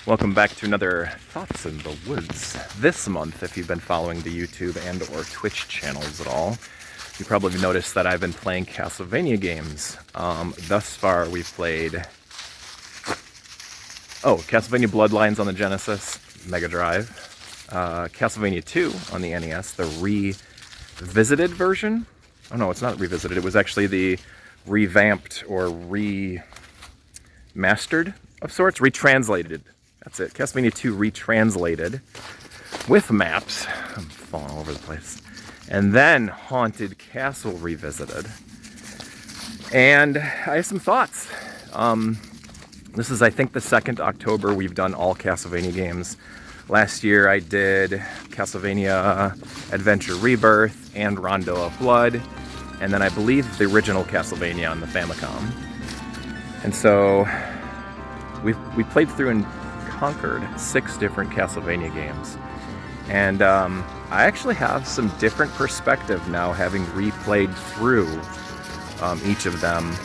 Welcome back to another Thoughts in the Woods. This month, if you've been following the YouTube and or Twitch channels at all, you probably noticed that I've been playing Castlevania games. Thus far, we've played Castlevania Bloodlines on the Genesis, Mega Drive, Castlevania 2 on the NES, the revisited version. Oh no, it's not revisited, it was actually the revamped or remastered of sorts, retranslated. That's it, Castlevania 2 retranslated with maps. I'm falling all over the place. And then Haunted Castle revisited. And I have some thoughts. This is, I think, the second October we've done all Castlevania games. Last year I did Castlevania Adventure Rebirth and Rondo of Blood. And then I believe the original Castlevania on the Famicom. And so we played through and conquered 6 different Castlevania games. And I actually have some different perspective now, having replayed through each of them.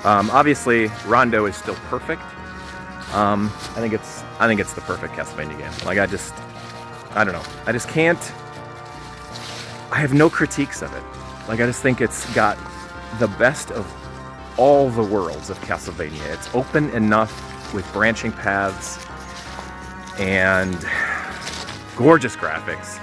Obviously, Rondo is still perfect. I think it's the perfect Castlevania game. Like, I don't know. I just can't. I have no critiques of it. Like, I just think it's got the best of all the worlds of Castlevania. It's open enough with branching paths and gorgeous graphics.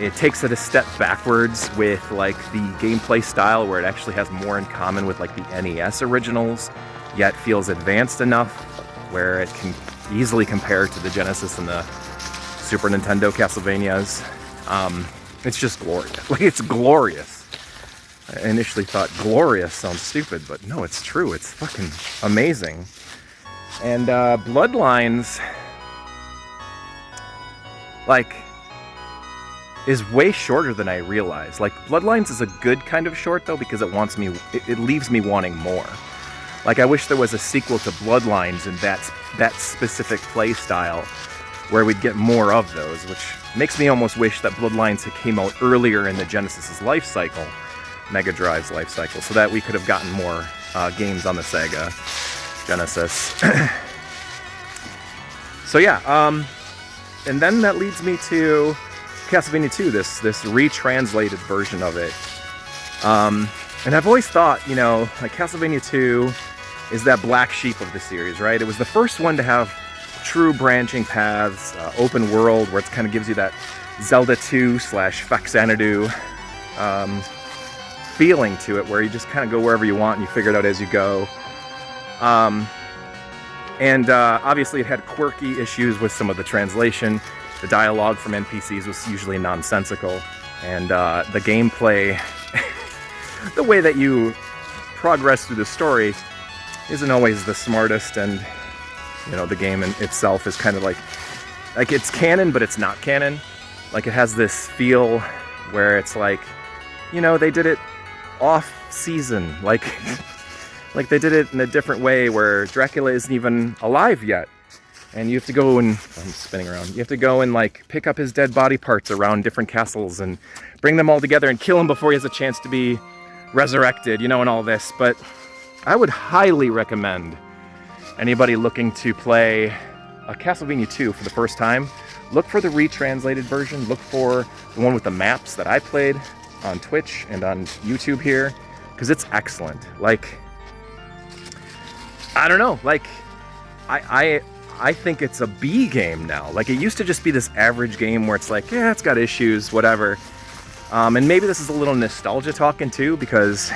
It takes it a step backwards with like the gameplay style, where it actually has more in common with like the NES originals, yet feels advanced enough where it can easily compare to the Genesis and the Super Nintendo Castlevanias. It's just glorious. Like, it's glorious. I initially thought glorious sounds stupid, but no, it's true. It's fucking amazing. And Bloodlines, like, is way shorter than I realized. Like, Bloodlines is a good kind of short, though, because it leaves me wanting more. Like, I wish there was a sequel to Bloodlines in that specific play style, where we'd get more of those, which makes me almost wish that Bloodlines had came out earlier in the Genesis's life cycle, Mega Drive's life cycle, so that we could have gotten more games on the Sega Genesis. So yeah, and then that leads me to Castlevania 2, this retranslated version of it. And I've always thought, like, Castlevania 2 is that black sheep of the series, right? It was the first one to have true branching paths, open world, where it kind of gives you that Zelda 2 / Faxanadu feeling to it, where you just kind of go wherever you want and you figure it out as you go. And obviously it had quirky issues with some of the translation. The dialogue from NPCs was usually nonsensical. And the gameplay, the way that you progress through the story isn't always the smartest. And, the game in itself is kind of like it's canon, but it's not canon. Like, it has this feel where it's like, they did it off season. Like they did it in a different way, where Dracula isn't even alive yet. And you have to go and, I'm spinning around, you have to go and like pick up his dead body parts around different castles and bring them all together and kill him before he has a chance to be resurrected, and all this. But I would highly recommend anybody looking to play a Castlevania 2 for the first time, look for the retranslated version, look for the one with the maps that I played on Twitch and on YouTube here, because it's excellent. Like, I don't know, like, I think it's a B game now. Like, it used to just be this average game where it's like, yeah, it's got issues, whatever. And maybe this is a little nostalgia talking too, because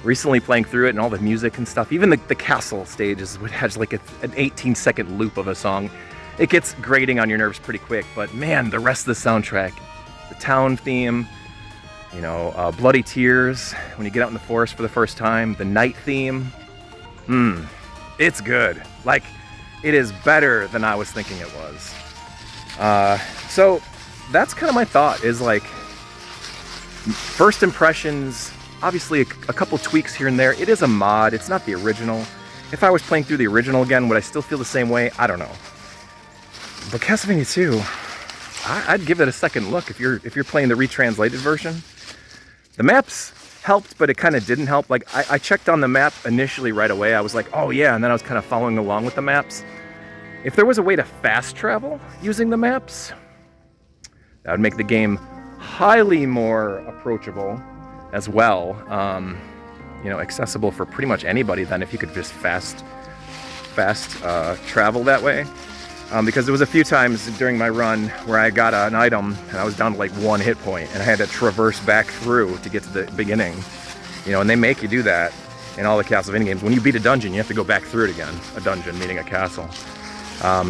recently playing through it and all the music and stuff, even the castle stages, which has like an 18-second loop of a song, it gets grating on your nerves pretty quick. But man, the rest of the soundtrack, the town theme, Bloody Tears, when you get out in the forest for the first time, the night theme, it's good. Like, it is better than I was thinking it was. So that's kind of my thought, is like, first impressions, obviously a couple tweaks here and there. It is a mod, it's not the original. If I was playing through the original again, would I still feel the same way? I don't know. But Castlevania 2, I'd give it a second look if you're playing the retranslated version. The maps helped, but it kind of didn't help. Like, I checked on the map initially right away. I was like, oh yeah, and then I was kind of following along with the maps. If there was a way to fast travel using the maps, that would make the game highly more approachable as well. You know, accessible for pretty much anybody then if you could just fast travel that way. Because there was a few times during my run where I got an item and I was down to like 1 hit point and I had to traverse back through to get to the beginning. You know, and they make you do that in all the Castlevania games. When you beat a dungeon, you have to go back through it again. A dungeon, meaning a castle.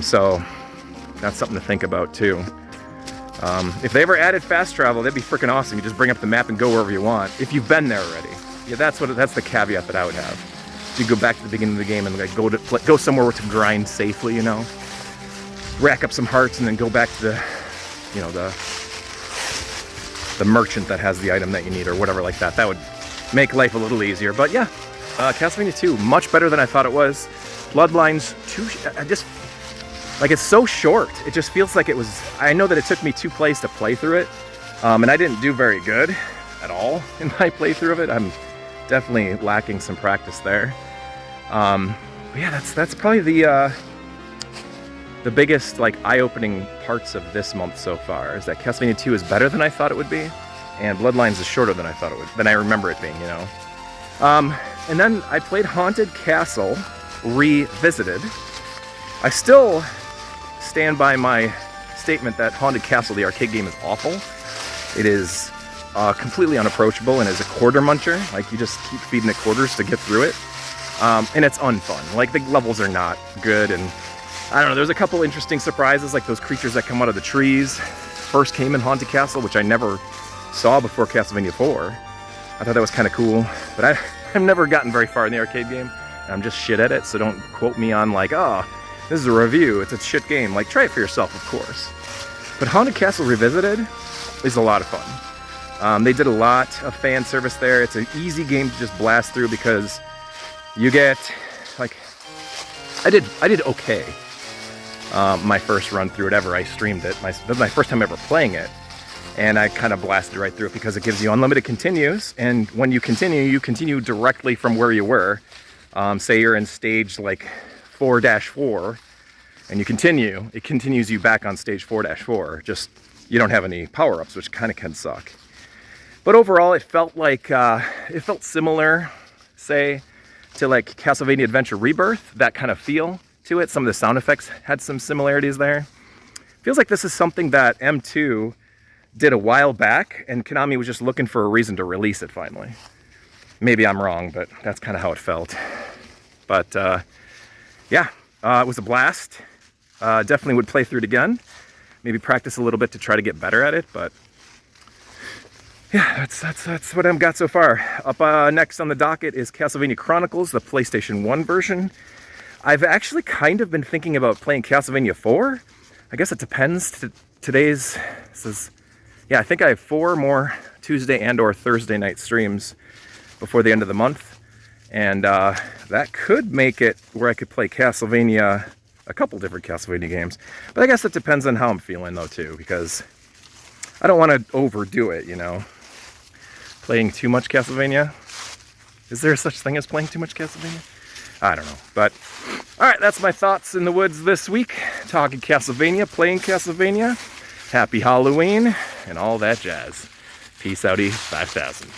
So that's something to think about too. If they ever added fast travel, that'd be freaking awesome. You just bring up the map and go wherever you want, if you've been there already. Yeah, that's the caveat that I would have. You go back to the beginning of the game and like go somewhere to grind safely, you know, rack up some hearts and then go back to the, you know, the merchant that has the item that you need or whatever like that. That would make life a little easier. But yeah, Castlevania 2, much better than I thought it was. Bloodlines 2, like, it's so short. It just feels like it was, I know that it took me 2 plays to play through it, and I didn't do very good at all in my playthrough of it. I'm definitely lacking some practice there. But yeah, that's probably the biggest, like, eye-opening parts of this month so far, is that Castlevania 2 is better than I thought it would be, and Bloodlines is shorter than I remember it being, you know. And then I played Haunted Castle Revisited. I still stand by my statement that Haunted Castle, the arcade game, is awful. It is completely unapproachable and is a quarter muncher. Like, you just keep feeding it quarters to get through it. And it's unfun. Like, the levels are not good, and I don't know, there's a couple interesting surprises, like those creatures that come out of the trees. First came in Haunted Castle, which I never saw before Castlevania 4. I thought that was kind of cool, but I've never gotten very far in the arcade game. And I'm just shit at it, so don't quote me on like, oh, this is a review, it's a shit game. Like, try it for yourself, of course. But Haunted Castle Revisited is a lot of fun. They did a lot of fan service there. It's an easy game to just blast through because you get, like, I did okay. My first run through it ever. I streamed it. That was my first time ever playing it. And I kind of blasted right through it because it gives you unlimited continues. And when you continue directly from where you were. Say you're in stage like 4-4 and you continue, it continues you back on stage 4-4. Just, you don't have any power-ups, which kind of can suck. But overall, it felt like, it felt similar, say, to like Castlevania Adventure Rebirth, that kind of feel to it. Some of the sound effects had some similarities there. Feels like this is something that M2 did a while back, and Konami was just looking for a reason to release it finally. Maybe I'm wrong, but that's kind of how it felt. But yeah, it was a blast. Definitely would play through it again. Maybe practice a little bit to try to get better at it, but yeah, that's what I've got so far. Up next on the docket is Castlevania Chronicles, the PlayStation 1 version. I've actually kind of been thinking about playing Castlevania 4. I guess it depends. Yeah, I think I have 4 more Tuesday and or Thursday night streams before the end of the month. And that could make it where I could play Castlevania, a couple different Castlevania games. But I guess it depends on how I'm feeling though too, because I don't want to overdo it, you know. Playing too much Castlevania? Is there such thing as playing too much Castlevania? I don't know. But, alright, that's my thoughts in the woods this week. Talking Castlevania, playing Castlevania. Happy Halloween, and all that jazz. Peace outie 5000.